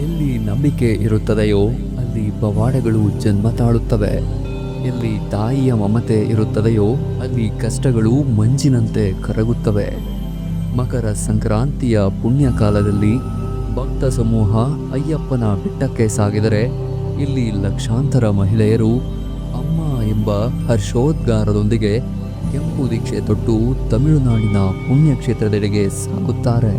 ಎಲ್ಲಿ ನಂಬಿಕೆ ಇರುತ್ತದೆಯೋ ಅಲ್ಲಿ ಪವಾಡಗಳು ಜನ್ಮ ತಾಳುತ್ತವೆ. ಎಲ್ಲಿ ತಾಯಿಯ ಮಮತೆ ಇರುತ್ತದೆಯೋ ಅಲ್ಲಿ ಕಷ್ಟಗಳು ಮಂಜಿನಂತೆ ಕರಗುತ್ತವೆ. ಮಕರ ಸಂಕ್ರಾಂತಿಯ ಪುಣ್ಯಕಾಲದಲ್ಲಿ ಭಕ್ತ ಸಮೂಹ ಅಯ್ಯಪ್ಪನ ಬೆಟ್ಟಕ್ಕೆ ಸಾಗಿದರೆ ಇಲ್ಲಿ ಲಕ್ಷಾಂತರ ಮಹಿಳೆಯರು ಅಮ್ಮ ಎಂಬ ಹರ್ಷೋದ್ಗಾರದೊಂದಿಗೆ ಕೆಂಪು ದೀಕ್ಷೆ ತೊಟ್ಟು ತಮಿಳುನಾಡಿನ ಪುಣ್ಯಕ್ಷೇತ್ರದೆಡೆಗೆ ಸಾಗುತ್ತಾರೆ.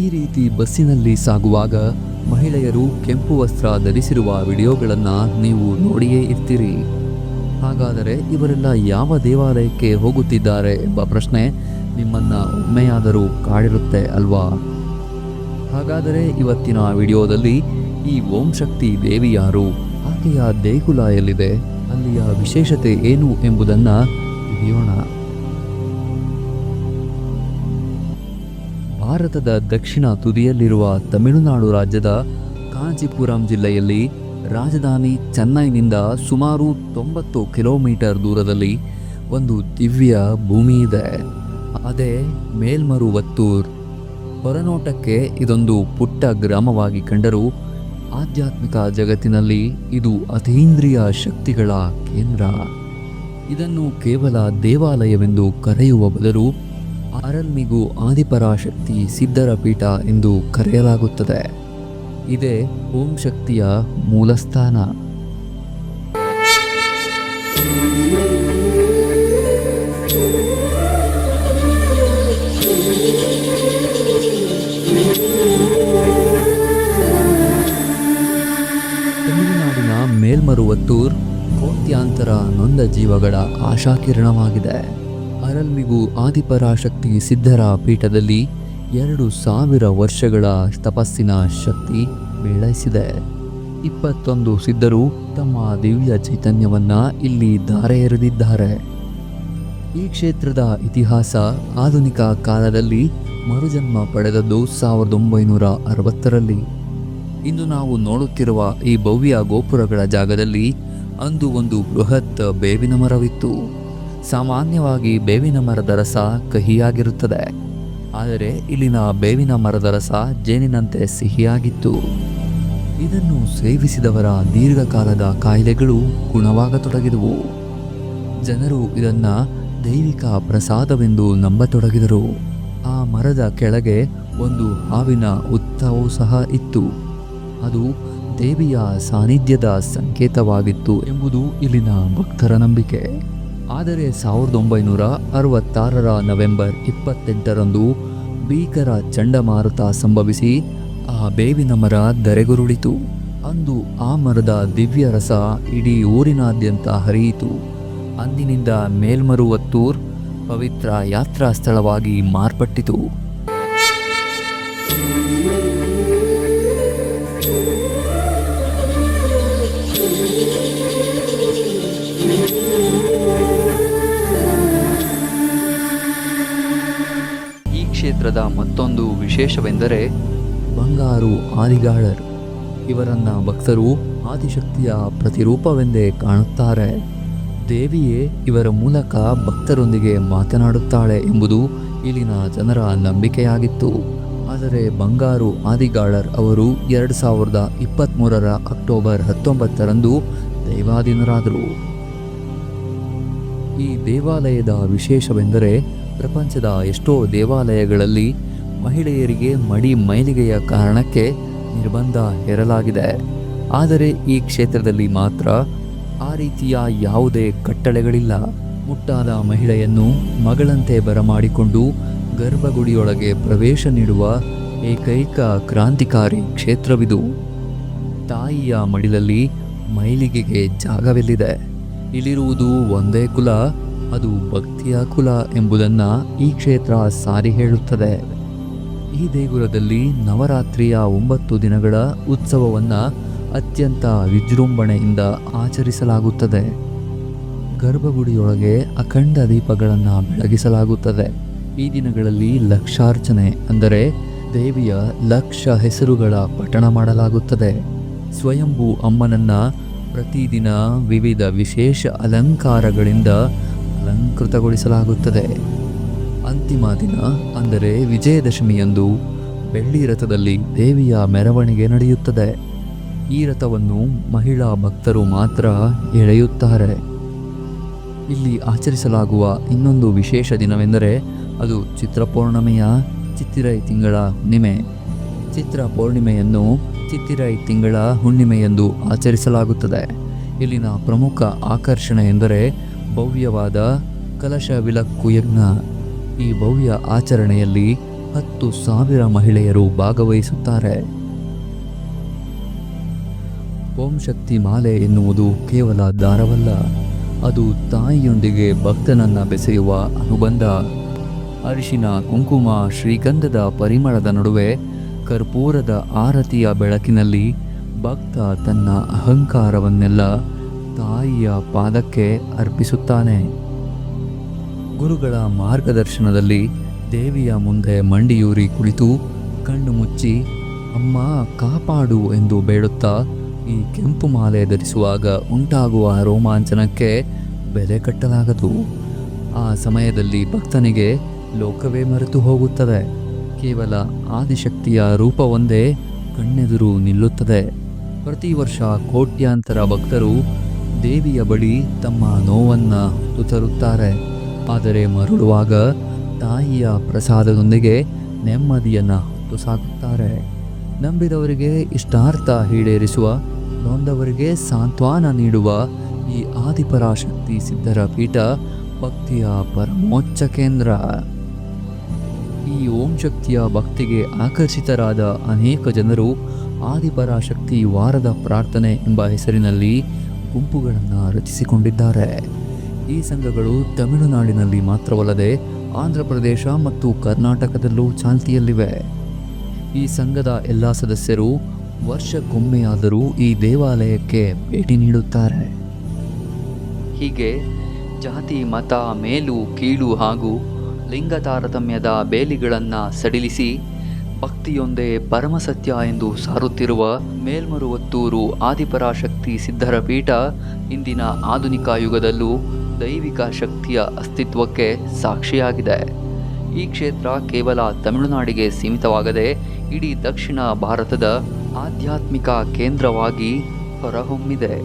ಈ ರೀತಿ ಬಸ್ಸಿನಲ್ಲಿ ಸಾಗುವಾಗ ಮಹಿಳೆಯರು ಕೆಂಪು ವಸ್ತ್ರ ಧರಿಸಿರುವ ವಿಡಿಯೋಗಳನ್ನು ನೀವು ನೋಡಿಯೇ ಇರ್ತೀರಿ. ಹಾಗಾದರೆ ಇವರೆಲ್ಲ ಯಾವ ದೇವಾಲಯಕ್ಕೆ ಹೋಗುತ್ತಿದ್ದಾರೆ ಎಂಬ ಪ್ರಶ್ನೆ ನಿಮ್ಮನ್ನು ಒಮ್ಮೆಯಾದರೂ ಕಾಡಿರುತ್ತೆ ಅಲ್ವಾ? ಹಾಗಾದರೆ ಇವತ್ತಿನ ವಿಡಿಯೋದಲ್ಲಿ ಈ ಓಂ ಶಕ್ತಿ ದೇವಿ ಯಾರು, ಆಕೆಯ ದೇಗುಲ ಎಲ್ಲಿದೆ, ಅಲ್ಲಿಯ ವಿಶೇಷತೆ ಏನು ಎಂಬುದನ್ನು ತಿಳಿಯೋಣ. ಭಾರತದ ದಕ್ಷಿಣ ತುದಿಯಲ್ಲಿರುವ ತಮಿಳುನಾಡು ರಾಜ್ಯದ ಕಾಂಚೀಪುರಂ ಜಿಲ್ಲೆಯಲ್ಲಿ ರಾಜಧಾನಿ ಚೆನ್ನೈನಿಂದ ಸುಮಾರು 90 ಕಿಲೋಮೀಟರ್ ದೂರದಲ್ಲಿ ಒಂದು ದಿವ್ಯ ಭೂಮಿ ಇದೆ. ಅದೇ ಮೇಲ್ಮರುವತ್ತೂರ್. ಹೊರನೋಟಕ್ಕೆ ಇದೊಂದು ಪುಟ್ಟ ಗ್ರಾಮವಾಗಿ ಕಂಡರೂ ಆಧ್ಯಾತ್ಮಿಕ ಜಗತ್ತಿನಲ್ಲಿ ಇದು ಅತೀಂದ್ರಿಯ ಶಕ್ತಿಗಳ ಕೇಂದ್ರ. ಇದನ್ನು ಕೇವಲ ದೇವಾಲಯವೆಂದು ಕರೆಯುವ ಬದಲು ಅರಲ್ಮಿಗು ಆದಿಪರಾಶಕ್ತಿ ಸಿದ್ಧರ ಪೀಠ ಎಂದು ಕರೆಯಲಾಗುತ್ತದೆ. ಇದೇ ಓಂ ಶಕ್ತಿಯ ಮೂಲಸ್ಥಾನ. ತಮಿಳುನಾಡಿನ ಮೇಲ್ಮರುವತ್ತೂರ್ ಕೋಟ್ಯಾಂತರ ನೊಂದ ಜೀವಗಳ ಆಶಾಕಿರಣವಾಗಿದೆ. ಅರಲ್ಮಿಗು ಆದಿಪರಾಶಕ್ತಿ ಸಿದ್ಧರ ಪೀಠದಲ್ಲಿ 2000 ವರ್ಷಗಳ ತಪಸ್ಸಿನ ಶಕ್ತಿ ಮೇಳೈಸಿದೆ. 21 ಸಿದ್ಧರು ತಮ್ಮ ದಿವ್ಯ ಚೈತನ್ಯವನ್ನ ಇಲ್ಲಿ ಧಾರೆ ಎರೆದಿದ್ದಾರೆ. ಈ ಕ್ಷೇತ್ರದ ಇತಿಹಾಸ ಆಧುನಿಕ ಕಾಲದಲ್ಲಿ ಮರುಜನ್ಮ ಪಡೆದದ್ದು 1960ರಲ್ಲಿ. ಇಂದು ನಾವು ನೋಡುತ್ತಿರುವ ಈ ಭವ್ಯ ಗೋಪುರಗಳ ಜಾಗದಲ್ಲಿ ಅಂದು ಒಂದು ಬೃಹತ್ ಬೇವಿನ ಮರವಿತ್ತು. ಸಾಮಾನ್ಯವಾಗಿ ಬೇವಿನ ಮರದ ರಸ ಕಹಿಯಾಗಿರುತ್ತದೆ, ಆದರೆ ಇಲ್ಲಿನ ಬೇವಿನ ಮರದ ರಸ ಜೇನಿನಂತೆ ಸಿಹಿಯಾಗಿತ್ತು. ಇದನ್ನು ಸೇವಿಸಿದವರ ದೀರ್ಘಕಾಲದ ಕಾಯಿಲೆಗಳು ಗುಣವಾಗತೊಡಗಿದವು. ಜನರು ಇದನ್ನ ದೈವಿಕ ಪ್ರಸಾದವೆಂದು ನಂಬತೊಡಗಿದರು. ಆ ಮರದ ಕೆಳಗೆ ಒಂದು ಹಾವಿನ ಉತ್ತವೂ ಸಹ ಇತ್ತು. ಅದು ದೇವಿಯ ಸಾನ್ನಿಧ್ಯದ ಸಂಕೇತವಾಗಿತ್ತು ಎಂಬುದು ಇಲ್ಲಿನ ಭಕ್ತರ ನಂಬಿಕೆ. ಆದರೆ 1966ರ ನವೆಂಬರ್ 28ರಂದು ಭೀಕರ ಚಂಡಮಾರುತ ಸಂಭವಿಸಿ ಆ ಬೇವಿನ ಮರ ಧರೆಗುರುಳಿತು. ಅಂದು ಆ ಮರದ ದಿವ್ಯ ರಸ ಇಡೀ ಊರಿನಾದ್ಯಂತ ಹರಿಯಿತು. ಅಂದಿನಿಂದ ಮೇಲ್ಮರುವತ್ತೂರ್ ಪವಿತ್ರ ಯಾತ್ರಾ ಸ್ಥಳವಾಗಿ ಮಾರ್ಪಟ್ಟಿತು. ಕ್ಷೇತ್ರದ ಮತ್ತೊಂದು ವಿಶೇಷವೆಂದರೆ ಬಂಗಾರು ಆದಿಗಾಳರ್. ಇವರನ್ನ ಭಕ್ತರು ಆದಿಶಕ್ತಿಯ ಪ್ರತಿರೂಪವೆಂದೇ ಕಾಣುತ್ತಾರೆ. ದೇವಿಯೇ ಇವರ ಮೂಲಕ ಭಕ್ತರೊಂದಿಗೆ ಮಾತನಾಡುತ್ತಾಳೆ ಎಂಬುದು ಇಲ್ಲಿನ ಜನರ ನಂಬಿಕೆಯಾಗಿತ್ತು. ಆದರೆ ಬಂಗಾರು ಆದಿಗಾಳರ್ ಅವರು 2023ರ ಅಕ್ಟೋಬರ್ 19ರಂದು ದೈವಾಧೀನರಾದರು. ಈ ದೇವಾಲಯದ ವಿಶೇಷವೆಂದರೆ ಪ್ರಪಂಚದ ಎಷ್ಟೋ ದೇವಾಲಯಗಳಲ್ಲಿ ಮಹಿಳೆಯರಿಗೆ ಮಡಿ ಮೈಲಿಗೆಯ ಕಾರಣಕ್ಕೆ ನಿರ್ಬಂಧ ಹೇರಲಾಗಿದೆ. ಆದರೆ ಈ ಕ್ಷೇತ್ರದಲ್ಲಿ ಮಾತ್ರ ಆ ರೀತಿಯ ಯಾವುದೇ ಕಟ್ಟಳೆಗಳಿಲ್ಲ. ಮುಟ್ಟಾದ ಮಹಿಳೆಯನ್ನು ಮಗಳಂತೆ ಬರಮಾಡಿಕೊಂಡು ಗರ್ಭಗುಡಿಯೊಳಗೆ ಪ್ರವೇಶ ನೀಡುವ ಏಕೈಕ ಕ್ರಾಂತಿಕಾರಿ ಕ್ಷೇತ್ರವಿದು. ತಾಯಿಯ ಮಡಿಲಲ್ಲಿ ಮೈಲಿಗೆಗೆ ಜಾಗವೆಲ್ಲಿದೆ? ಇಲ್ಲಿರುವುದು ಒಂದೇ ಕುಲ, ಅದು ಭಕ್ತಿಯ ಕುಲ ಎಂಬುದನ್ನು ಈ ಕ್ಷೇತ್ರ ಸಾರಿ ಹೇಳುತ್ತದೆ. ಈ ದೇಗುಲದಲ್ಲಿ ನವರಾತ್ರಿಯ 9 ದಿನಗಳ ಉತ್ಸವವನ್ನು ಅತ್ಯಂತ ವಿಜೃಂಭಣೆಯಿಂದ ಆಚರಿಸಲಾಗುತ್ತದೆ. ಗರ್ಭಗುಡಿಯೊಳಗೆ ಅಖಂಡ ದೀಪಗಳನ್ನು ಬೆಳಗಿಸಲಾಗುತ್ತದೆ. ಈ ದಿನಗಳಲ್ಲಿ ಲಕ್ಷಾರ್ಚನೆ ಅಂದರೆ ದೇವಿಯ ಲಕ್ಷ ಹೆಸರುಗಳ ಪಠಣ ಮಾಡಲಾಗುತ್ತದೆ. ಸ್ವಯಂಭೂ ಅಮ್ಮನನ್ನ ಪ್ರತಿದಿನ ವಿವಿಧ ವಿಶೇಷ ಅಲಂಕಾರಗಳಿಂದ ಅಲಂಕೃತಗೊಳಿಸಲಾಗುತ್ತದೆ. ಅಂತಿಮ ದಿನ ಅಂದರೆ ವಿಜಯದಶಮಿಯಂದು ಬೆಳ್ಳಿ ರಥದಲ್ಲಿ ದೇವಿಯ ಮೆರವಣಿಗೆ ನಡೆಯುತ್ತದೆ. ಈ ರಥವನ್ನು ಮಹಿಳಾ ಭಕ್ತರು ಮಾತ್ರ ಎಳೆಯುತ್ತಾರೆ. ಇಲ್ಲಿ ಆಚರಿಸಲಾಗುವ ಇನ್ನೊಂದು ವಿಶೇಷ ದಿನವೆಂದರೆ ಅದು ಚಿತ್ರ ಪೌರ್ಣಿಮೆಯ ಚಿತ್ತಿರೈ ತಿಂಗಳ ಹುಣ್ಣಿಮೆ. ಚಿತ್ರ ಪೌರ್ಣಿಮೆಯನ್ನು ಚಿತ್ತಿರೈ ತಿಂಗಳ ಹುಣ್ಣಿಮೆಯೆಂದು ಆಚರಿಸಲಾಗುತ್ತದೆ. ಇಲ್ಲಿನ ಪ್ರಮುಖ ಆಕರ್ಷಣೆ ಎಂದರೆ ಭವ್ಯವಾದ ಕಲಶ ವಿಲಕ್ಕು ಯಜ್ಞ. ಈ ಭವ್ಯ ಆಚರಣೆಯಲ್ಲಿ 10,000 ಮಹಿಳೆಯರು ಭಾಗವಹಿಸುತ್ತಾರೆ. ಓಂ ಶಕ್ತಿ ಮಾಲೆ ಎನ್ನುವುದು ಕೇವಲ ದಾರವಲ್ಲ, ಅದು ತಾಯಿಯೊಂದಿಗೆ ಭಕ್ತನನ್ನ ಬೆಸೆಯುವ ಅನುಬಂಧ. ಅರಿಶಿನ, ಕುಂಕುಮ, ಶ್ರೀಗಂಧದ ಪರಿಮಳದ ನಡುವೆ ಕರ್ಪೂರದ ಆರತಿಯ ಬೆಳಕಿನಲ್ಲಿ ಭಕ್ತ ತನ್ನ ಅಹಂಕಾರವನ್ನೆಲ್ಲ ತಾಯಿಯ ಪಾದಕ್ಕೆ ಅರ್ಪಿಸುತ್ತಾನೆ. ಗುರುಗಳ ಮಾರ್ಗದರ್ಶನದಲ್ಲಿ ದೇವಿಯ ಮುಂದೆ ಮಂಡಿಯೂರಿ ಕುಳಿತು ಕಣ್ಣು ಮುಚ್ಚಿ ಅಮ್ಮ ಕಾಪಾಡು ಎಂದು ಬೇಡುತ್ತಾ ಈ ಕೆಂಪು ಮಾಲೆ ಧರಿಸುವಾಗ ಉಂಟಾಗುವ ರೋಮಾಂಚನಕ್ಕೆ ಬೆಲೆ ಕಟ್ಟಲಾಗದು. ಆ ಸಮಯದಲ್ಲಿ ಭಕ್ತನಿಗೆ ಲೋಕವೇ ಮರೆತು ಹೋಗುತ್ತದೆ. ಕೇವಲ ಆದಿಶಕ್ತಿಯ ರೂಪವೊಂದೇ ಕಣ್ಣೆದುರು ನಿಲ್ಲುತ್ತದೆ. ಪ್ರತಿ ವರ್ಷ ಕೋಟ್ಯಾಂತರ ಭಕ್ತರು ದೇವಿಯ ಬಳಿ ತಮ್ಮ ನೋವನ್ನು ಹೊತ್ತು ತರುತ್ತಾರೆ. ಆದರೆ ಮರಳುವಾಗ ತಾಯಿಯ ಪ್ರಸಾದದೊಂದಿಗೆ ನೆಮ್ಮದಿಯನ್ನು ಹೊತ್ತು ಸಾಗುತ್ತಾರೆ. ನಂಬಿದವರಿಗೆ ಇಷ್ಟಾರ್ಥ ಈಡೇರಿಸುವ, ನೊಂದವರಿಗೆ ಸಾಂತ್ವನ ನೀಡುವ ಈ ಆದಿಪರಾಶಕ್ತಿ ಸಿದ್ಧರ ಪೀಠ ಭಕ್ತಿಯ ಪರಮೋಚ್ಚ ಕೇಂದ್ರ. ಈ ಓಂ ಶಕ್ತಿಯ ಭಕ್ತಿಗೆ ಆಕರ್ಷಿತರಾದ ಅನೇಕ ಜನರು ಆದಿಪರಾಶಕ್ತಿ ವಾರದ ಪ್ರಾರ್ಥನೆ ಎಂಬ ಹೆಸರಿನಲ್ಲಿ ಗುಂಪುಗಳನ್ನು ರಚಿಸಿಕೊಂಡಿದ್ದಾರೆ. ಈ ಸಂಘಗಳು ತಮಿಳುನಾಡಿನಲ್ಲಿ ಮಾತ್ರವಲ್ಲದೆ ಆಂಧ್ರ ಪ್ರದೇಶ ಮತ್ತು ಕರ್ನಾಟಕದಲ್ಲೂ ಚಾಲ್ತಿಯಲ್ಲಿವೆ. ಈ ಸಂಘದ ಎಲ್ಲ ಸದಸ್ಯರು ವರ್ಷಕ್ಕೊಮ್ಮೆಯಾದರೂ ಈ ದೇವಾಲಯಕ್ಕೆ ಭೇಟಿ ನೀಡುತ್ತಾರೆ. ಹೀಗೆ ಜಾತಿ, ಮತ, ಮೇಲು ಕೀಳು ಹಾಗೂ ಲಿಂಗ ತಾರತಮ್ಯದ ಬೇಲಿಗಳನ್ನು ಸಡಿಲಿಸಿ ಭಕ್ತಿಯೊಂದೇ ಪರಮಸತ್ಯ ಎಂದು ಸಾರುತ್ತಿರುವ ಮೇಲ್ಮರುವತ್ತೂರು ಆದಿಪರಾಶಕ್ತಿ ಸಿದ್ಧರ ಪೀಠ ಇಂದಿನ ಆಧುನಿಕ ಯುಗದಲ್ಲೂ ದೈವಿಕ ಶಕ್ತಿಯ ಅಸ್ತಿತ್ವಕ್ಕೆ ಸಾಕ್ಷಿಯಾಗಿದೆ. ಈ ಕ್ಷೇತ್ರ ಕೇವಲ ತಮಿಳುನಾಡಿಗೆ ಸೀಮಿತವಾಗದೆ ಇಡೀ ದಕ್ಷಿಣ ಭಾರತದ ಆಧ್ಯಾತ್ಮಿಕ ಕೇಂದ್ರವಾಗಿ ಹೊರಹೊಮ್ಮಿದೆ.